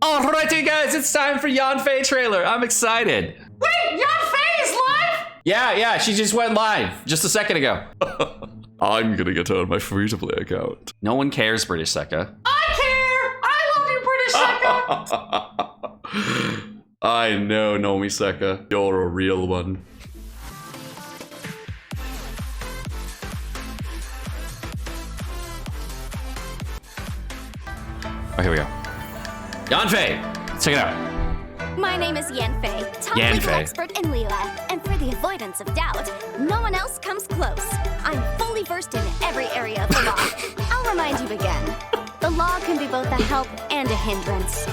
Alrighty guys, it's time for Yanfei trailer. I'm excited. Wait, Yanfei is live? Yeah, she just went live just a second ago. I'm gonna get her on my free-to-play account. No one cares, British Seka. I care! I love you, British Seka! I know, Nomi Seka. You're a real one. Oh, here we go. Yanfei! Check it out. My name is Yanfei, top legal expert in Lila, and for the avoidance of doubt, no one else comes close. I'm fully versed in every area of the law. I'll remind you again. The law can be both a help and a hindrance.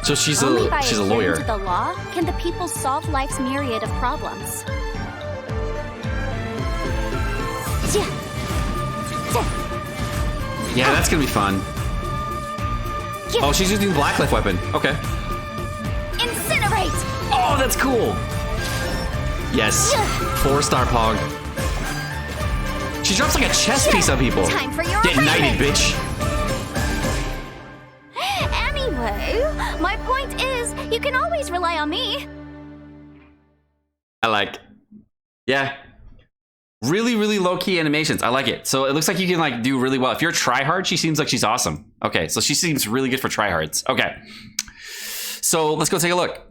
So she's Only by a lawyer. adhering to the law can the people solve life's myriad of problems. Yeah, that's gonna be fun. Oh, she's using the Blacklift weapon. Okay. Incinerate! Oh, that's cool. Yes. 4-star Pog. She drops like a chess piece on people. Time for your Get knighted, payment. bitch. Anyway, my point is, you can always rely on me. I like. Yeah. Really, really low-key animations. I like it. So it looks like you can like do really well. If you're a tryhard, she seems like she's awesome. Okay, so she seems really good for tryhards. Okay. So let's go take a look.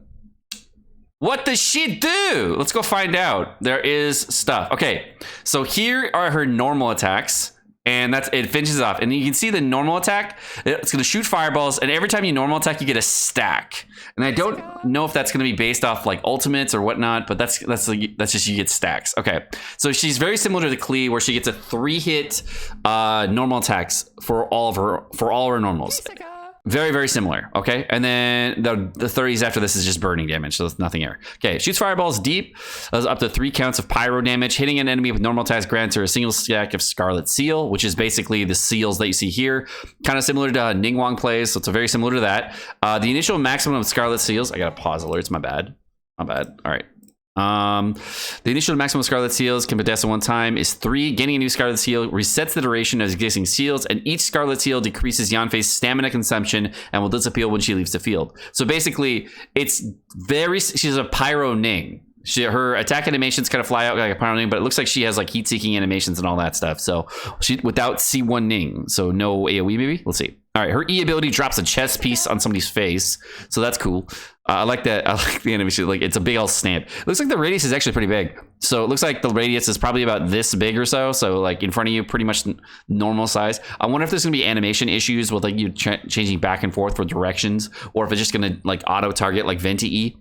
What does she do? Let's go find out. There is stuff. Okay, so here are her normal attacks. And it finishes off. And you can see the normal attack. It's going to shoot fireballs. And every time you normal attack, you get a stack. And I don't know if that's going to be based off like ultimates or whatnot. But that's just you get stacks. Okay. So she's very similar to the Klee, where she gets a 3-hit normal attacks for all her normals. Very, very similar. Okay. And then the 30s after this is just burning damage. So it's nothing here. Okay. Shoots fireballs deep. Does up to 3 counts of pyro damage. Hitting an enemy with normal attacks grants her a single stack of Scarlet Seal, which is basically the seals that you see here. Kind of similar to Ningguang plays. So it's very similar to that. The initial maximum of Scarlet Seals. I got to pause alerts. My bad. All right. The initial maximum Scarlet Seals can be possessed at one time is 3. Gaining a new Scarlet Seal resets the duration of existing seals, and each Scarlet Seal decreases Yanfei's stamina consumption and will disappear when she leaves the field. So basically, she's a Pyro Ning. Her attack animations kind of fly out like a Pyro Ning, but it looks like she has like heat-seeking animations and all that stuff. So she without C1 Ning, so no AoE maybe? Let's see. All right, her E ability drops a chess piece on somebody's face, so that's cool. I like that. I like the animation. Like it's a big old stamp. It looks like the radius is actually pretty big. So it looks like the radius is probably about this big or so. So like in front of you, pretty much normal size. I wonder if there's gonna be animation issues with like you changing back and forth for directions, or if it's just gonna like auto target like Venti E.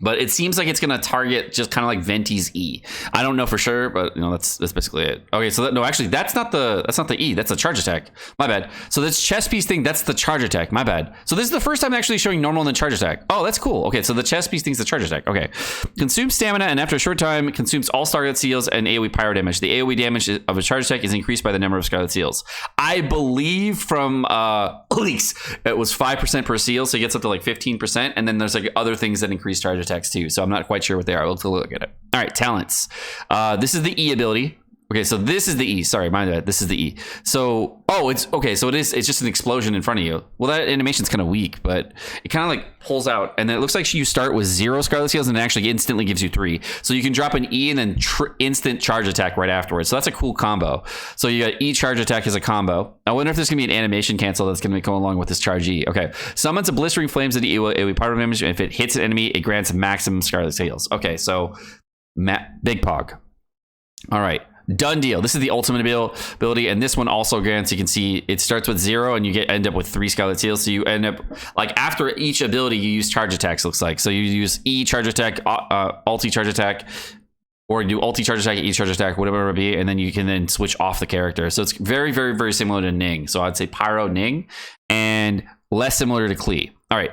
But it seems like it's gonna target just kind of like Venti's E. I don't know for sure, but you know that's basically it. Okay, so no, actually that's not the E. That's a charge attack. My bad. So this chess piece thing, that's the charge attack. My bad. So this is the first time actually showing normal and then charge attack. Oh, that's cool. Okay, so the chess piece thing's the charge attack. Okay, consumes stamina and after a short time consumes all Scarlet Seals and AoE pyro damage. The AoE damage of a charge attack is increased by the number of Scarlet Seals. I believe from leaks it was 5% per seal, so it gets up to like 15%, and then there's like other things that increase charge attacks too, so I'm not quite sure what they are. We'll look at it. All right, talents. This is the E ability. Okay, so this is the E. Sorry, mind that. This is the E. So, it's okay. So it's just an explosion in front of you. Well, that animation's kind of weak, but it kind of like pulls out, and then it looks like you start with 0 Scarlet Seals, and it actually instantly gives you 3. So you can drop an E and then instant charge attack right afterwards. So that's a cool combo. So you got E charge attack as a combo. I wonder if there's gonna be an animation cancel that's gonna go along with this charge E. Okay, summons a blistering flames into AoE pyro damage, and if it hits an enemy, it grants maximum Scarlet Seals. Okay, so big Pog. All right. Done deal. This is the ultimate ability, and this one also grants, you can see it starts with 0 and you end up with 3 Scarlet Seals. So you end up like after each ability you use charge attacks, looks like. So you use E charge attack, ulti charge attack, or you do ulti charge attack, E charge attack, whatever it may be, and then you can then switch off the character. So it's very, very, very similar to Ning. So I'd say Pyro Ning, and less similar to Klee. All right,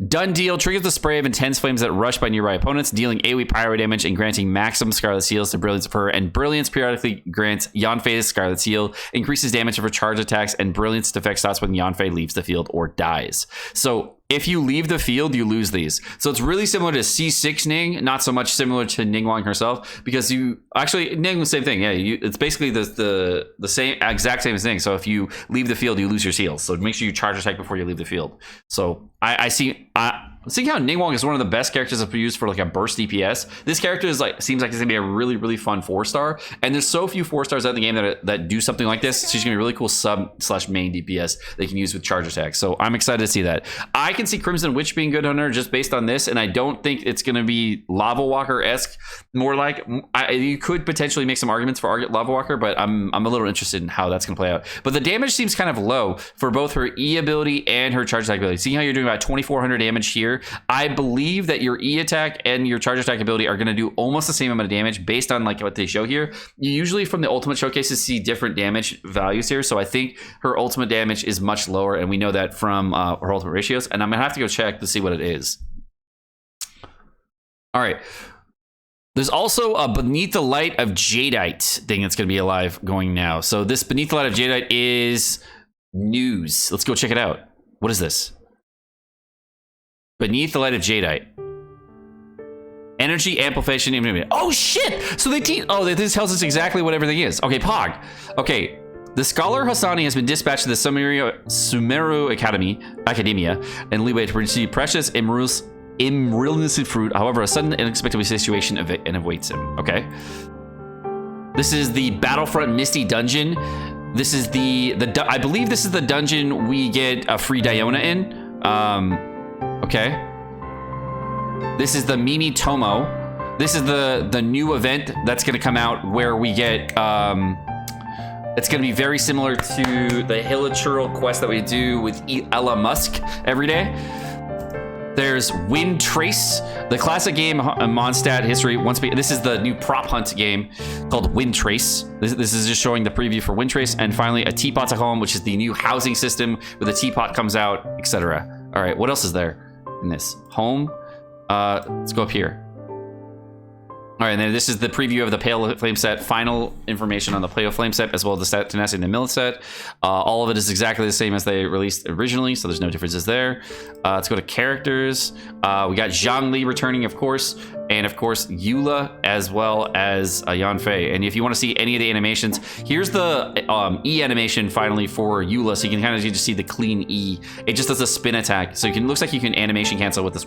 done deal. Triggers the spray of intense flames that rush by nearby opponents, dealing AoE pyro damage and granting maximum Scarlet Seals to Brilliance of her. And Brilliance periodically grants Yanfei's Scarlet Seal, increases damage of her charge attacks, and Brilliance defect stops when Yanfei leaves the field or dies. So if you leave the field, you lose these. So it's really similar to C6 Ning, not so much similar to Ningguang herself, because you actually Ning the same thing. Yeah, it's basically the same exact same as Ning. So if you leave the field, you lose your seals. So make sure you charge attack before you leave the field. So I see how Ningguang is one of the best characters to use for like a burst DPS. This character is like seems like it's gonna be a really, really fun 4-star. And there's so few 4-stars out in the game that do something like this. She's gonna be a really cool sub/main DPS they can use with charge attack. So I'm excited to see that. I can see Crimson Witch being good on her just based on this, and I don't think it's gonna be Lava Walker-esque. More like you could potentially make some arguments for Lava Walker, but I'm a little interested in how that's gonna play out. But the damage seems kind of low for both her E ability and her charge attack ability. See how you're doing about 2,400 damage here. I believe that your E attack and your charge attack ability are going to do almost the same amount of damage based on like what they show here. You usually from the ultimate showcases see different damage values here. So I think her ultimate damage is much lower, and we know that from her ultimate ratios. And I'm going to have to go check to see what it is. All right. There's also a Beneath the Light of Jadeite thing that's going to be alive going now. So this Beneath the Light of Jadeite is news. Let's go check it out. What is this? Beneath the Light of Jadeite. Energy amplification. Oh shit! So this tells us exactly what everything is. Okay, Pog. Okay, the scholar Hassani has been dispatched to the Sumeru Academia and Leeway to receive precious emerald fruit. However, a sudden unexpected situation awaits him. Okay. This is the Battlefront Misty Dungeon. This is I believe this is the dungeon we get a free Diona in. Okay. This is the Mimi Tomo. This is the new event that's going to come out where we get it's going to be very similar to the Hilichurl quest that we do with Ella Musk every day. There's Wind Trace, the classic game Mondstadt history. This is the new prop hunt game called Wind Trace. This is just showing the preview for Wind Trace, and finally a Teapot to Home, which is the new housing system where the teapot comes out, etc. All right, what else is there in this? Home. Let's go up here. All right, and then this is the preview of the Pale Flame set. Final information on the Pale Flame set, as well as the Tenacity and the Millet set. All of it is exactly the same as they released originally, so there's no differences there. Let's go to characters. We got Zhongli returning, of course, and of course Eula, as well as Yanfei. And if you want to see any of the animations, here's the E animation finally for Eula, so you can kind of just see the clean E. It just does a spin attack, so looks like you can animation cancel with this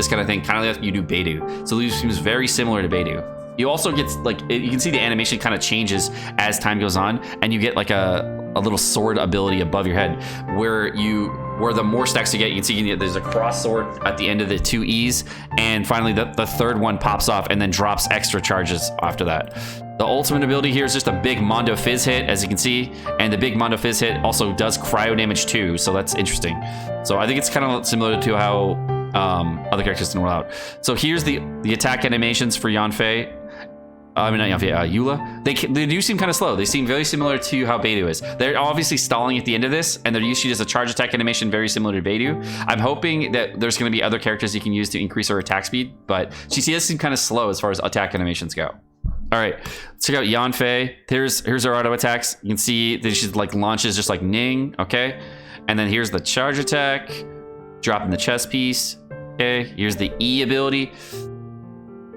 kind of thing, kind of like you do Beidou. So this seems very similar to Beidou. You also get you can see the animation kind of changes as time goes on, and you get like a little sword ability above your head where the more stacks you get, you can see there's a cross sword at the end of the 2 E's, and finally the third one pops off and then drops extra charges after that. The ultimate ability here is just a big Mondo Fizz hit, as you can see, and the big Mondo Fizz hit also does cryo damage too, so that's interesting. So I think it's kind of similar to how other characters can roll out. So here's the attack animations for Yanfei. I mean, not Yanfei, Eula. They do seem kind of slow. They seem very similar to how Beidou is. They're obviously stalling at the end of this, and they're usually just a charge attack animation very similar to Beidou. I'm hoping that there's going to be other characters you can use to increase her attack speed, but she does seem kind of slow as far as attack animations go. All right, let's check out Yanfei. Here's her auto attacks. You can see that she launches just like Ning, okay? And then here's the charge attack, dropping the chest piece, okay? Here's the E ability,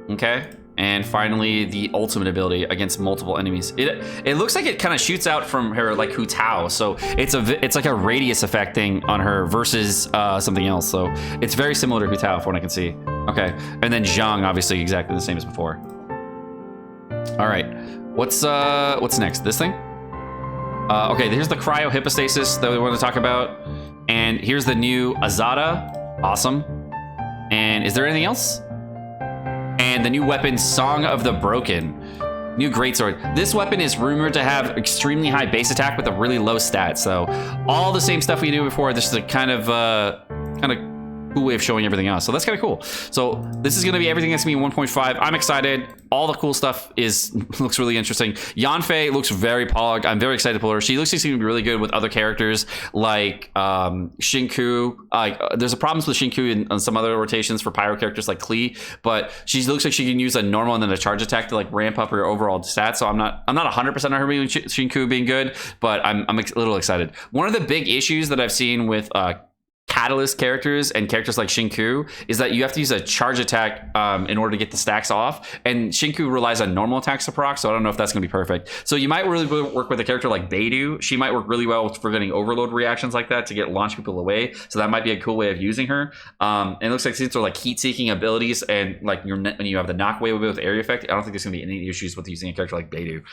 okay? And finally, the ultimate ability against multiple enemies. It looks like it kind of shoots out from her like Hu Tao, so it's like a radius effect thing on her versus something else. So it's very similar to Hu Tao, from what I can see. Okay, and then Zhang, obviously exactly the same as before. All right, what's next? This thing? Okay, here's the cryo hypostasis that we want to talk about, and here's the new Azada. Awesome. And is there anything else? And the new weapon, Song of the Broken. New greatsword. This weapon is rumored to have extremely high base attack with a really low stat. So all the same stuff we knew before. This is a kind of cool way of showing everything else. So that's kind of cool. So this is going to be everything that's going to be 1.5. I'm excited. All the cool stuff looks really interesting. Yanfei looks very pog. I'm very excited to pull her. She looks like she's going to be really good with other characters like Shinku. There's a problems with Shinku on some other rotations for Pyro characters like Klee, but she looks like she can use a normal and then a charge attack to like ramp up her overall stats. So I'm not 100% on her being Shinku being good, but I'm a little excited. One of the big issues that I've seen with catalyst characters and characters like Shinku is that you have to use a charge attack in order to get the stacks off. And Shinku relies on normal attacks to proc, so I don't know if that's going to be perfect. So you might really work with a character like Beidou. She might work really well for getting overload reactions like that to get launch people away. So that might be a cool way of using her. And it looks like these are like heat-seeking abilities, and like when you have the knock away with area effect, I don't think there's going to be any issues with using a character like Beidou.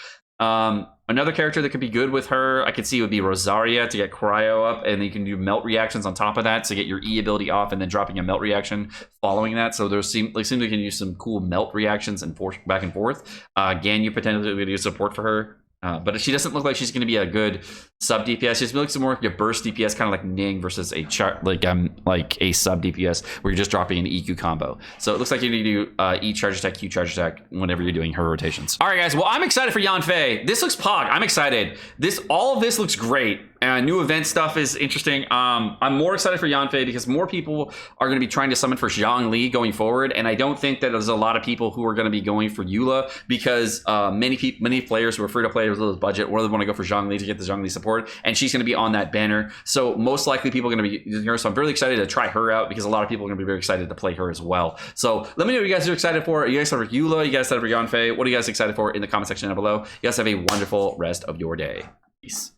Another character that could be good with her, I could see would be Rosaria to get cryo up, and then you can do melt reactions on top of that to get your E ability off, and then dropping a melt reaction following that. So there seem like you can use some cool melt reactions and force back and forth. Ganyu potentially would use support for her. But she doesn't look like she's going to be a good sub DPS. She just looks more like a burst DPS, kind of like Ning versus a like a sub DPS where you're just dropping an EQ combo. So it looks like you need to do E charge attack, Q charge attack whenever you're doing her rotations. All right, guys. Well, I'm excited for Yanfei. This looks pog. I'm excited. All of this looks great. New event stuff is interesting. I'm more excited for Yanfei because more people are going to be trying to summon for Zhongli going forward, and I don't think that there's a lot of people who are going to be going for Eula because many players who are free to play with a little budget or they want to go for Zhongli to get the Zhongli support, and she's going to be on that banner. So most likely people are going to be using her. So I'm really excited to try her out because a lot of people are going to be very excited to play her as well. So let me know what you guys are excited for. Are you guys excited for Eula? You guys excited for Yanfei? What are you guys excited for in the comment section down below? You guys have a wonderful rest of your day. Peace.